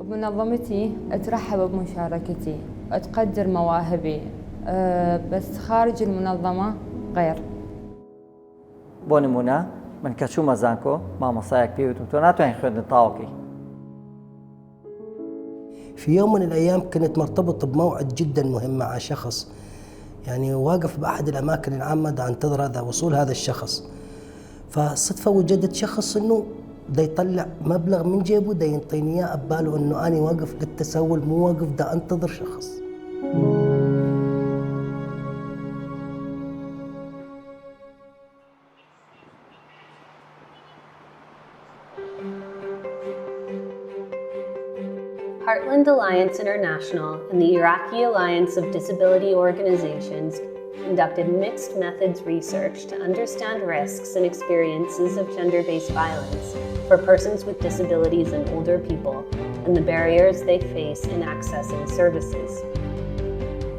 منظمتي ترحب بمشاركتي، تقدر مواهبي، بس خارج المنظمة غير. بونمونا من كشو مزانكو ما مصايك بيه وتوتوناتو يعني خدن طاوكي. في يوم من الأيام كنت مرتبط بموعد جدا مهم مع شخص، يعني واقف بأحد الأماكن العامة دا أنتظر هذا وصول هذا الشخص. فصدفة وجدت شخص إنه دا يطلع مبلغ من جيبه دا ينطيني إياه، أباله إنه أنا واقف للتسول مو واقف دا أنتظر شخص. Heartland Alliance International and the Iraqi Alliance of Disability Organizations conducted mixed methods research to understand risks and experiences of gender-based violence for persons with disabilities and older people, and the barriers they face in accessing services.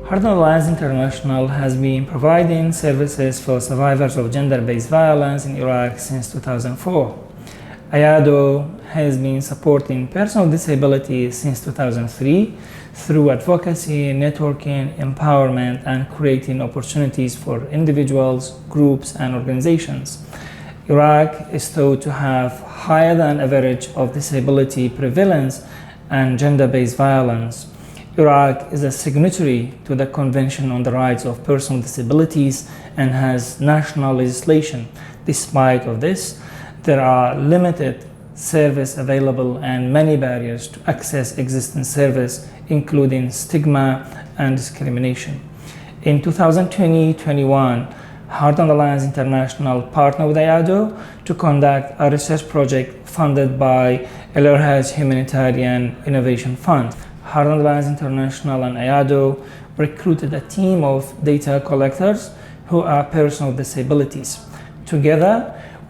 Heartland Alliance International has been providing services for survivors of gender-based violence in Iraq since 2004. IADO has been supporting persons with disabilities since 2003 through advocacy, networking, empowerment, and creating opportunities for individuals, groups, and organizations. Iraq is thought to have higher than average of disability prevalence and gender-based violence. Iraq is a signatory to the Convention on the Rights of Persons with Disabilities and has national legislation. Despite of this, there are limited service available and many barriers to access existing service, including stigma and discrimination. In 2020-21, Heartland Alliance International partnered with IADO to conduct a research project funded by El-Irhaj Humanitarian Innovation Fund. Heartland Alliance International and IADO recruited a team of data collectors who are persons with disabilities. Together,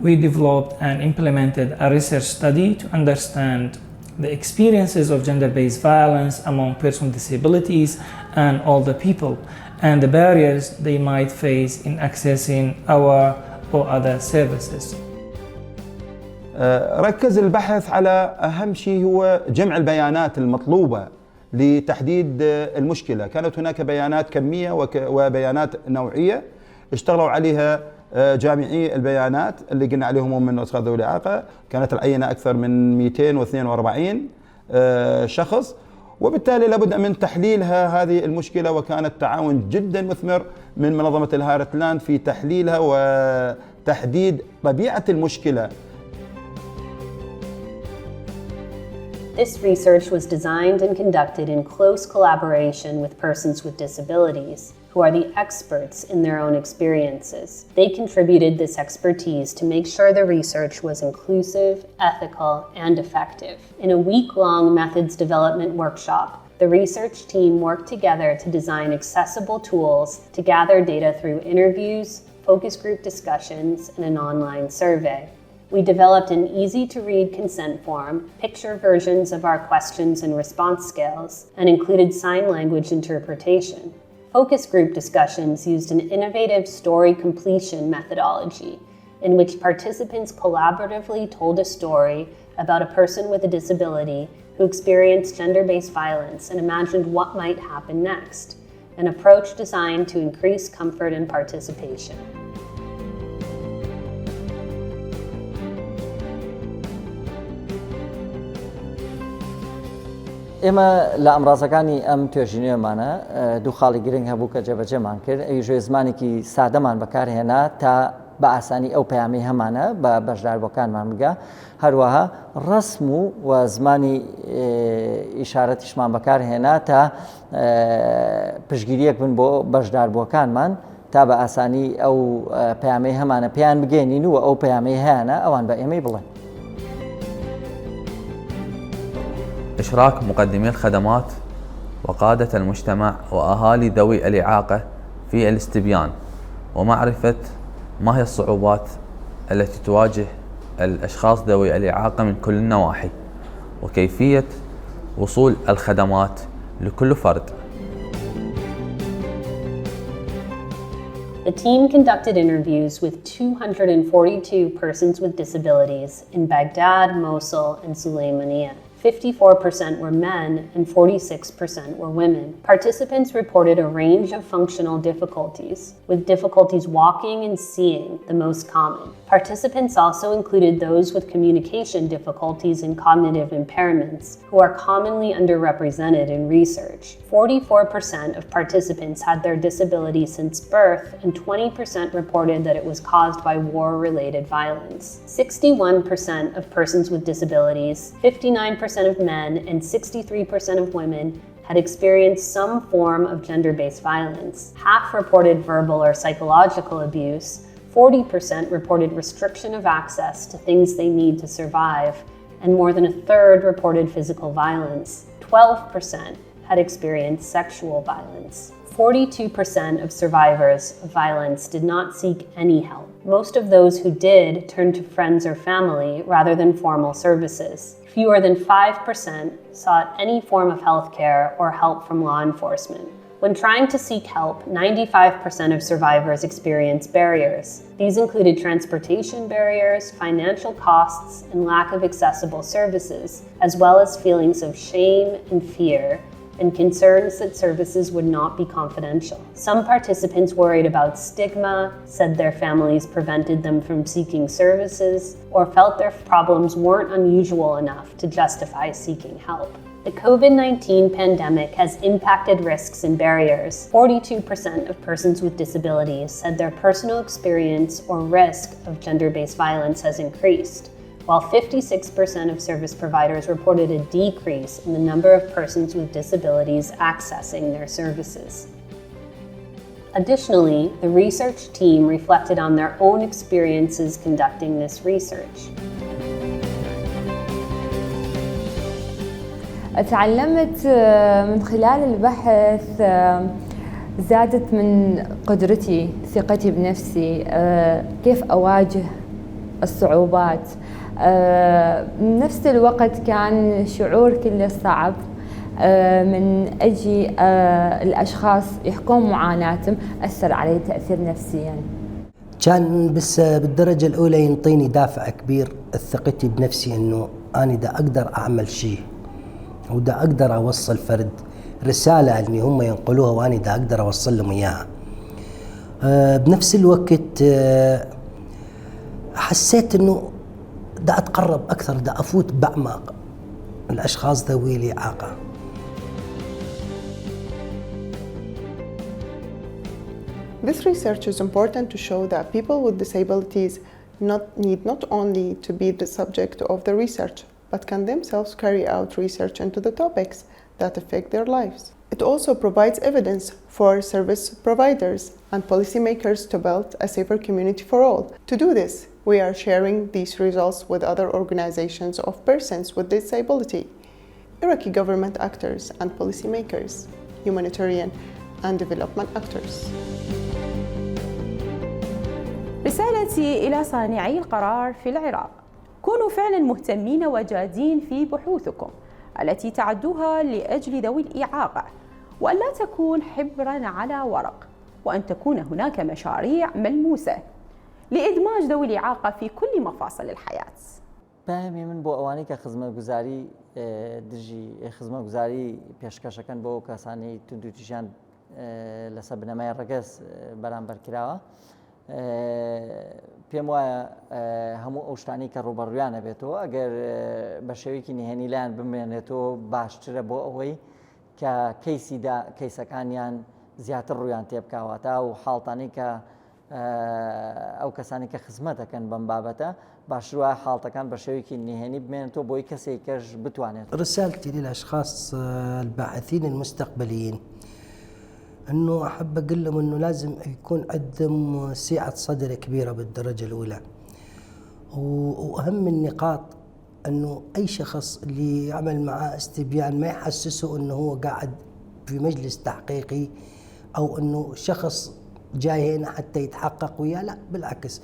we developed and implemented a research study to understand the experiences of gender-based violence among persons with disabilities and older people, and the barriers they might face in accessing our or other services. ركز البحث على أهم شيء هو جمع البيانات المطلوبة لتحديد المشكلة. كانت هناك بيانات كمية وبيانات نوعية اشتغلوا عليها جامعي البيانات اللي قلنا عليهم هم من أشخاص ذوي الإعاقة. كانت العينة أكثر من 242 شخص، وبالتالي لابد من تحليلها هذه المشكلة، وكان التعاون جدا مثمر من منظمة الهارتلاند في تحليلها وتحديد طبيعة المشكلة. This research was designed and conducted in close collaboration with persons with disabilities, who are the experts in their own experiences. They contributed this expertise to make sure the research was inclusive, ethical, and effective. In a week-long methods development workshop, the research team worked together to design accessible tools to gather data through interviews, focus group discussions, and an online survey. We developed an easy-to-read consent form, picture versions of our questions and response scales, and included sign language interpretation. Focus group discussions used an innovative story completion methodology in which participants collaboratively told a story about a person with a disability who experienced gender-based violence and imagined what might happen next, an approach designed to increase comfort and participation. ئێمە لە ئەمڕازەکانی ئەم توێژینەوەمانە دوو خاڵی گرنگ هەبوو کە جێبەجێمان کرد. ئەویژێ زمانێکی سادەمان بەکارهێنا تا بە ئاسانی ئەو پەیامی هەمانە بە بەشداربووەکانمان بگە، هەروەها ڕسم و زمانی ئیشارەتیشمان بەکارهێنا تا پشگیریەک بن بۆ بەشداربووەکانمان تا بە ئاسانی ئەو پەیامی هەمانە پێیان بگەێنین و ئەو پەیامی هەیەە ئەوان بە ئێمەی بڵێن. إشراك مقدمي الخدمات وقادة المجتمع وأهالي ذوي الإعاقة في الاستبيان ومعرفة ما هي الصعوبات التي تواجه الأشخاص ذوي الإعاقة من كل النواحي وكيفية وصول الخدمات لكل فرد. The team conducted interviews with 242 persons with disabilities in Baghdad, Mosul, and Sulaymaniyah. 54% were men and 46% were women. Participants reported a range of functional difficulties, with difficulties walking and seeing the most common. Participants also included those with communication difficulties and cognitive impairments, who are commonly underrepresented in research. 44% of participants had their disability since birth, and 20% reported that it was caused by war-related violence. 61% of persons with disabilities, 59% of men, and 63% of women had experienced some form of gender-based violence. Half reported verbal or psychological abuse, 40% reported restriction of access to things they need to survive, and more than a third reported physical violence. 12% had experienced sexual violence. 42% of survivors of violence did not seek any help. Most of those who did turned to friends or family rather than formal services. Fewer than 5% sought any form of health care or help from law enforcement. When trying to seek help, 95% of survivors experienced barriers. These included transportation barriers, financial costs, and lack of accessible services, as well as feelings of shame and fear, and concerns that services would not be confidential. Some participants worried about stigma, said their families prevented them from seeking services, or felt their problems weren't unusual enough to justify seeking help. The COVID-19 pandemic has impacted risks and barriers. 42% of persons with disabilities said their personal experience or risk of gender-based violence has increased, while 56% of service providers reported a decrease in the number of persons with disabilities accessing their services. Additionally, the research team reflected on their own experiences conducting this research. تعلمت من خلال البحث زادت من قدرتي ثقتي بنفسي كيف أواجه الصعوبات بنفس الوقت كان شعور كله صعب من أجي الأشخاص يحكون معاناتهم أثر علي تأثير نفسيا كان بس بالدرجة الأولى ينطيني دافع كبير ثقتي بنفسي إنه أنا دا أقدر أعمل شيء ودا أقدر أوصل فرد رسالة اللي هم ينقلوها وأنا دا أقدر أوصل لهم إياها. بنفس الوقت حسيت إنه دا أتقرب أكثر، دا أفوت بأعماق الأشخاص ذوي الإعاقة. This research is important to show that people with disabilities need not only to be the subject of the research, but can themselves carry out research into the topics that affect their lives. It also provides evidence for service providers and policymakers to build a safer community for all. To do this, we are sharing these results with other organizations of persons with disability, Iraqi government actors and policymakers, humanitarian and development actors. رسالتي إلى صانعي القرار في العراق: كونوا فعلا مهتمين وجادين في بحوثكم التي تعدوها لأجل ذوي الإعاقة، وأن لا تكون حبرا على ورق، وأن تكون هناك مشاريع ملموسة لإدماج ذوي الإعاقة في كل مفاصل الحياة. پامی من بۆ ئەوانەی کە خزمەتگوزاری دژی خزمەتگوزاری پێشکەشەکەن بۆ کەسانی توندوتیژیان لەسەر بنەمای ڕەگەز بەرامبەر کراوە، پێم وایە هەموو ئەو شتانی کە ڕوبەڕوویانە بێتەوە ئەگەر بە شێوەیەکی نهێنی لایەن بمێنێتەوە باشترە بۆ ئەوەی کە کەیسەکانیان زیاتر ڕوویان تێبکاواتە و حاڵتانی کە ئەو کەسانی کە خزمەت دەکەن بەم بابەتە باشترە حاڵتەکان بە شێوەیەکی نهێنی بمێنێتەوە بۆی کەسێکەش بتوانێت. رسالتي للأشخاص الباحثين المستقبليين أنه أحب أقول لهم أنه لازم يكون عندهم سعة صدر كبيرة بالدرجة الأولى، وأهم النقاط أنه أي شخص اللي يعمل معاه استبيان ما يحسسه أنه هو قاعد في مجلس تحقيقي أو أنه شخص جاي هنا حتى يتحقق وياه، لا بالعكس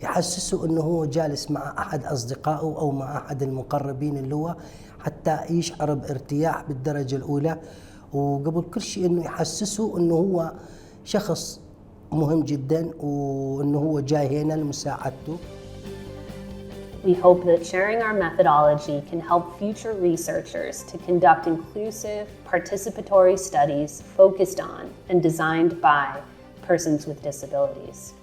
يحسسه أنه هو جالس مع أحد أصدقائه أو مع أحد المقربين اللي هو حتى يشعر بارتياح بالدرجة الأولى، وقبل كل شيء انه يحسسوا انه هو شخص مهم جدا وانه هو جاي هنا لمساعدته. We hope that sharing our methodology can help future researchers to conduct inclusive, participatory studies focused on and designed by persons with disabilities.